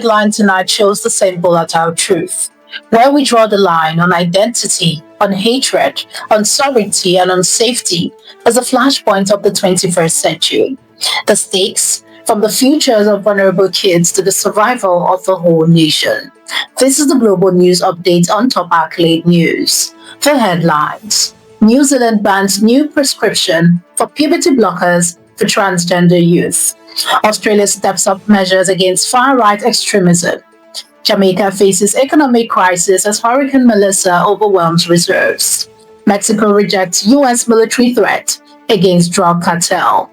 headline tonight shows the same volatile truth. Where we draw the line on identity, on hatred, on sovereignty, and on safety is the flashpoint of the 21st century. The stakes, from the futures of vulnerable kids to the survival of the whole nation. This is the Global News Update on Top Accolade News. The headlines. New Zealand bans new prescription for puberty blockers for transgender youth. Australia steps up measures against far-right extremism. Jamaica faces economic crisis as Hurricane Melissa overwhelms reserves. Mexico rejects U.S. military threat against drug cartel.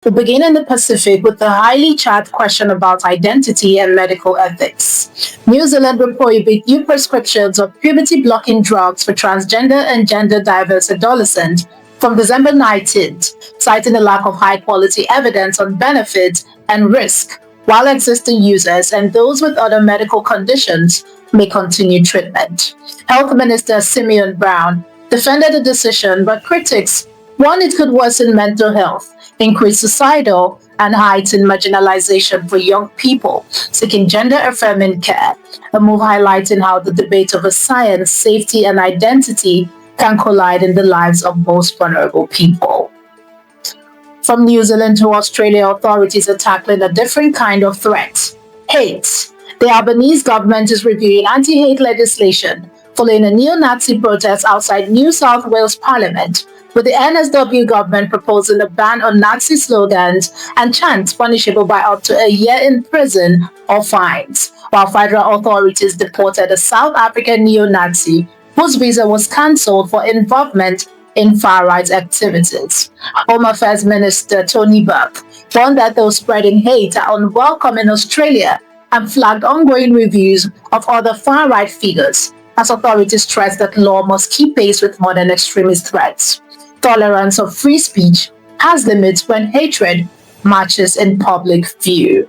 We begin in the Pacific with the highly charged question about identity and medical ethics. New Zealand will prohibit new prescriptions of puberty-blocking drugs for transgender and gender-diverse adolescents from December 19th, citing a lack of high-quality evidence on benefit and risk, while existing users and those with other medical conditions may continue treatment. Health Minister Simeon Brown defended the decision, but critics warned it could worsen mental health, increase suicidal and heighten marginalisation for young people seeking gender-affirming care, a move highlighting how the debate over science, safety and identity can collide in the lives of most vulnerable people. From New Zealand to Australia, authorities are tackling a different kind of threat: hate. The Albanese government is reviewing anti-hate legislation following a neo-Nazi protest outside New South Wales Parliament, with the NSW government proposing a ban on Nazi slogans and chants punishable by up to a year in prison or fines, while federal authorities deported a South African neo-Nazi whose visa was cancelled for involvement in far-right activities. Home Affairs Minister Tony Burke warned that those spreading hate are unwelcome in Australia and flagged ongoing reviews of other far-right figures, as authorities stress that law must keep pace with modern extremist threats. Tolerance of free speech has limits when hatred marches in public view.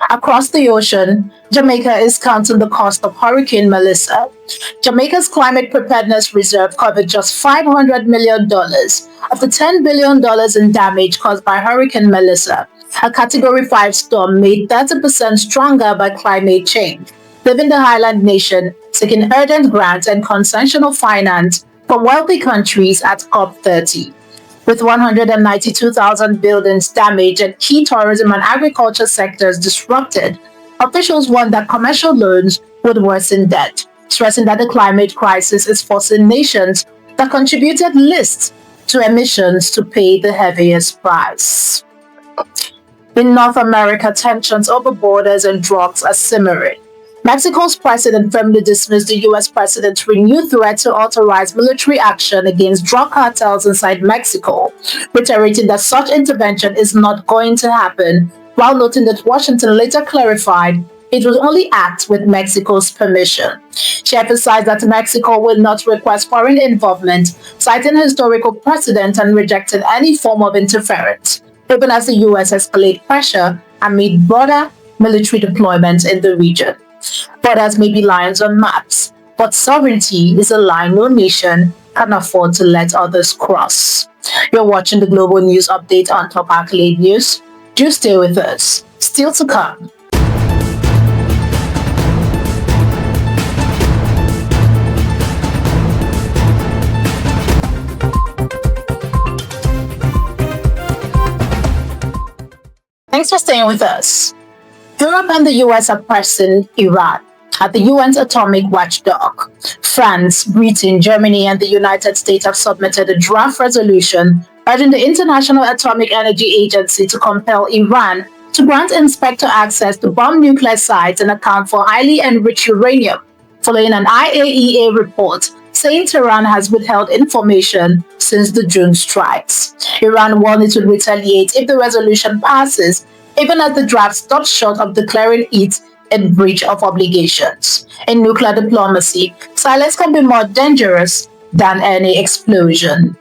Across the ocean, Jamaica is counting the cost of Hurricane Melissa. Jamaica's Climate Preparedness Reserve covered just $500 million of the $10 billion in damage caused by Hurricane Melissa, a Category 5 storm made 30% stronger by climate change, leaving the highland nation seeking urgent grants and concessional finance from wealthy countries at COP30. With 192,000 buildings damaged and key tourism and agriculture sectors disrupted, officials warned that commercial loans would worsen debt, stressing that the climate crisis is forcing nations that contributed least to emissions to pay the heaviest price. In North America, tensions over borders and drugs are simmering. Mexico's president firmly dismissed the U.S. president's renewed threat to authorize military action against drug cartels inside Mexico, reiterating that such intervention is not going to happen, while noting that Washington later clarified it would only act with Mexico's permission. She emphasized that Mexico will not request foreign involvement, citing historical precedent and rejecting any form of interference, even as the U.S. escalates pressure amid broader military deployment in the region. Borders may be lines on maps, but sovereignty is a line no nation can afford to let others cross. You're watching the Global News Update on Top Accolade News. Do stay with us. Still to come. Thanks for staying with us. Europe and the US are pressing Iran at the UN's atomic watchdog. France, Britain, Germany, and the United States have submitted a draft resolution urging the International Atomic Energy Agency to compel Iran to grant inspector access to bomb nuclear sites and account for highly enriched uranium, following an IAEA report saying Tehran has withheld information since the June strikes. Iran warned it would retaliate if the resolution passes, even as the draft stops short of declaring it in breach of obligations. In nuclear diplomacy, silence can be more dangerous than any explosion.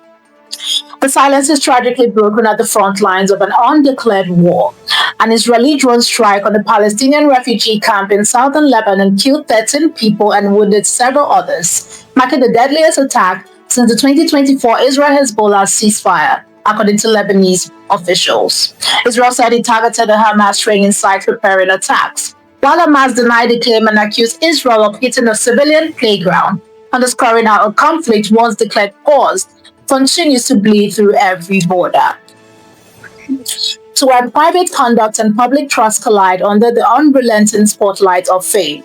The silence is tragically broken at the front lines of an undeclared war. An Israeli drone strike on a Palestinian refugee camp in southern Lebanon killed 13 people and wounded several others, marking the deadliest attack since the 2024 Israel-Hezbollah ceasefire, according to Lebanese officials. Israel said it targeted a Hamas training site preparing attacks, while Hamas denied the claim and accused Israel of hitting a civilian playground, underscoring how a conflict once declared paused continues to bleed through every border. To where private conduct and public trust collide under the unrelenting spotlight of fame.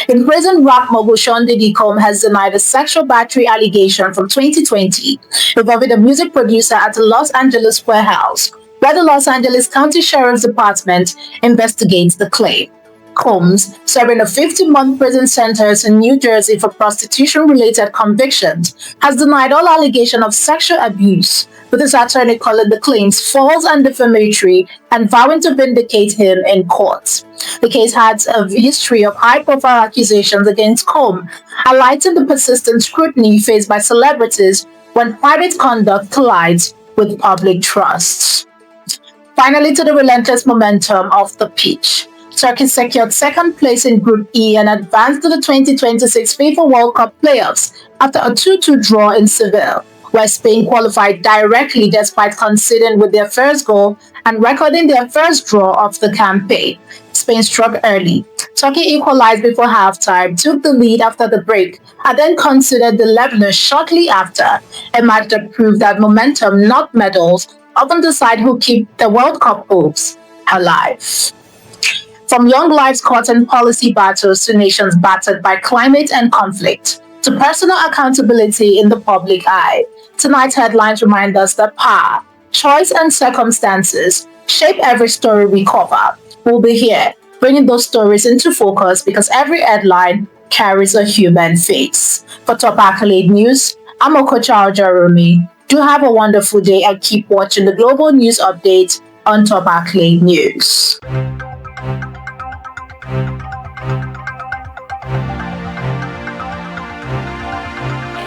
In prison, rap mogul Sean Diddy Combs has denied a sexual battery allegation from 2020 involving a music producer at the Los Angeles warehouse, where the Los Angeles County Sheriff's Department investigates the claim. Combs, serving a 50-month prison sentence in New Jersey for prostitution-related convictions, has denied all allegation of sexual abuse, with his attorney calling the claims false and defamatory and vowing to vindicate him in court. The case had a history of high-profile accusations against Combs, highlighting the persistent scrutiny faced by celebrities when private conduct collides with public trust. Finally, to the relentless momentum of the pitch. Turkey secured second place in Group E and advanced to the 2026 FIFA World Cup playoffs after a 2-2 draw in Seville, where Spain qualified directly despite conceding with their first goal and recording their first draw of the campaign. Spain struck early. Turkey equalized before halftime, took the lead after the break, and then conceded the leveler shortly after, a match that proved that momentum, not medals, often decide who keep the World Cup hopes alive. From young lives caught in policy battles to nations battered by climate and conflict, to personal accountability in the public eye, tonight's headlines remind us that power, choice, and circumstances shape every story we cover. We'll be here, bringing those stories into focus because every headline carries a human face. For Top Accolade News, I'm Okocha Ojarumi. Do have a wonderful day and keep watching the global news updates on Top Accolade News.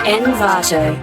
Envato.